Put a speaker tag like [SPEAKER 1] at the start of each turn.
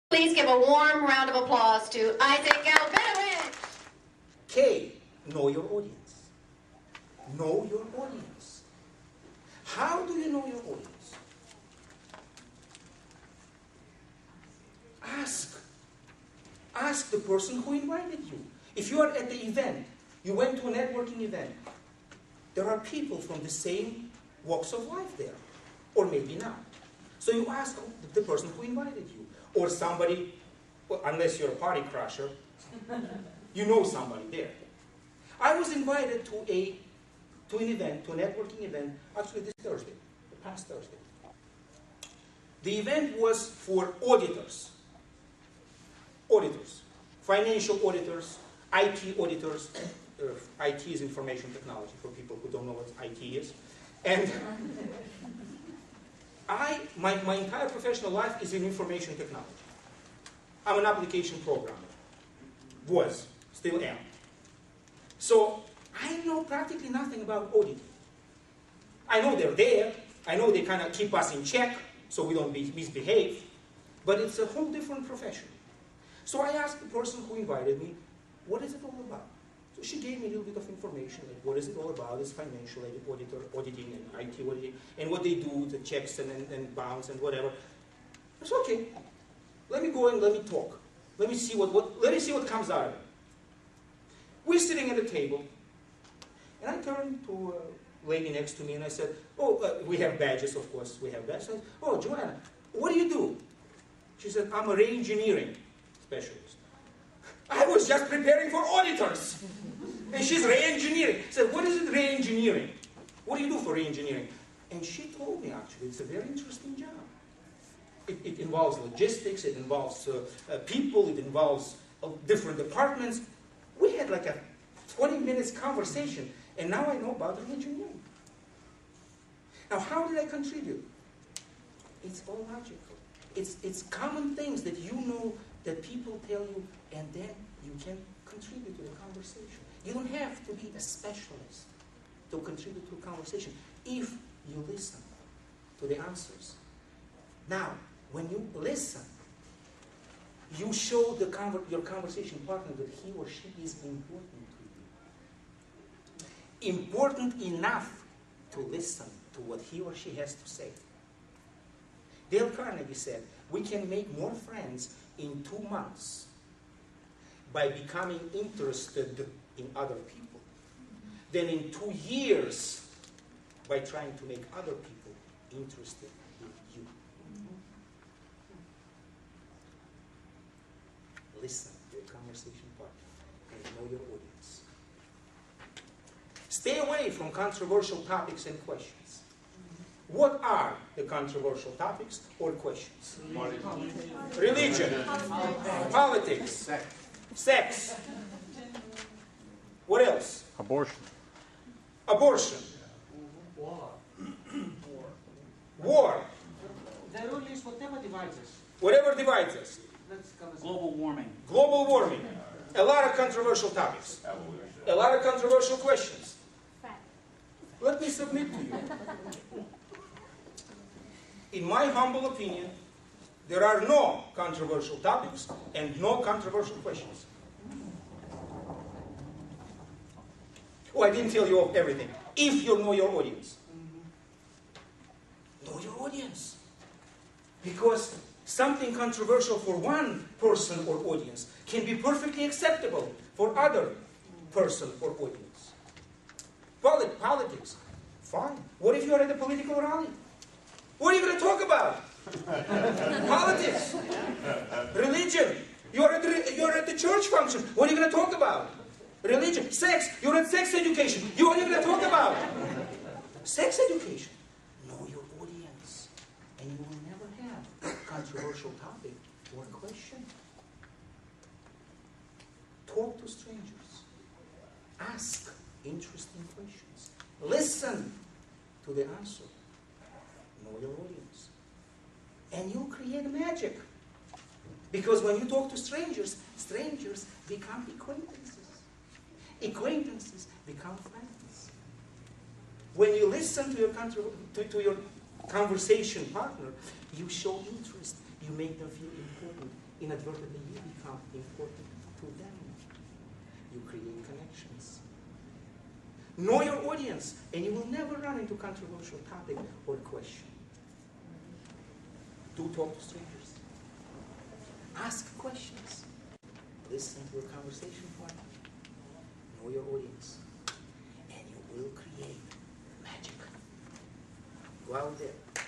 [SPEAKER 1] Please give a warm round of applause to Isaac Albenowitz.
[SPEAKER 2] K, know your audience. Know your audience. How do you know your audience? Ask the person who invited you. If you are at the event, you went to a networking event, there are people from the same walks of life there, or maybe not. So you ask the person who invited you, or somebody, well, unless you're a party crasher, you know somebody there. I was invited to an event, to a networking event, actually this Thursday, the past Thursday. The event was for auditors. Auditors, financial auditors, IT auditors. IT is information technology for people who don't know what IT is. And my entire professional life is in information technology. I'm an application programmer. Was, still am. So I know practically nothing about auditing. I know they're there. I know they kind of keep us in check so we don't misbehave. But it's a whole different profession. So I asked the person who invited me, what is it all about? So she gave me a little bit of information, like what is it all about, this financial auditing and IT auditing, and what they do, the checks and bounce and whatever. I said, okay, let me go and let me talk. Let me see what comes out of it. We're sitting at the table, and I turned to a lady next to me and I said, oh, we have badges, of course, we have badges. I said, oh, Joanna, what do you do? She said, I'm a re-engineering specialist. I was just preparing for auditors. And she's re-engineering. I said, what is it re-engineering? What do you do for re-engineering? And she told me, actually, it's a very interesting job. It involves logistics, it involves people, it involves different departments. We had like a 20 minutes conversation, and now I know about re-engineering. Now, how did I contribute? It's all logical. It's common things that you know that people tell you, and then you can contribute to the conversation. You don't have to be a specialist to contribute to a conversation if you listen to the answers. Now, when you listen, you show your conversation partner that he or she is important to you. Important enough to listen to what he or she has to say. Dale Carnegie said, we can make more friends in 2 months by becoming interested in other people than in 2 years by trying to make other people interested in you. Listen to your conversation partner and know your audience. Stay away from controversial topics and questions. What are the controversial topics or questions? Religion, politics, sex. What else?
[SPEAKER 3] Abortion.
[SPEAKER 2] Abortion. War.
[SPEAKER 4] The rule is whatever divides us.
[SPEAKER 2] Whatever divides us.
[SPEAKER 4] Global warming.
[SPEAKER 2] Global warming. A lot of controversial topics. A lot of controversial questions. Let me submit to you. In my humble opinion, there are no controversial topics and no controversial questions. Oh, I didn't tell you of everything. If you know your audience. Know your audience. Because something controversial for one person or audience can be perfectly acceptable for other person or audience. Politics. Fine. What if you're at a political rally? What are you going to talk about? Politics. Religion. You're at the church function. What are you going to talk about? Religion. Sex. You're at sex education. What are you going to talk about? Sex education. Know your audience. And you will never have a controversial topic or question. Talk to strangers. Ask interesting questions. Listen to the answer. Know your audience. And you'll create magic. Because when you talk to strangers, strangers become acquaintances. Acquaintances become friends. When you listen to your conversation partner, you show interest. You make them feel important. inadvertently you become important to them. You create connections. Know your audience, and you will never run into controversial topic or question. Do talk to strangers. Ask questions. Listen to a conversation partner. Know your audience, and you will create magic. Go out there.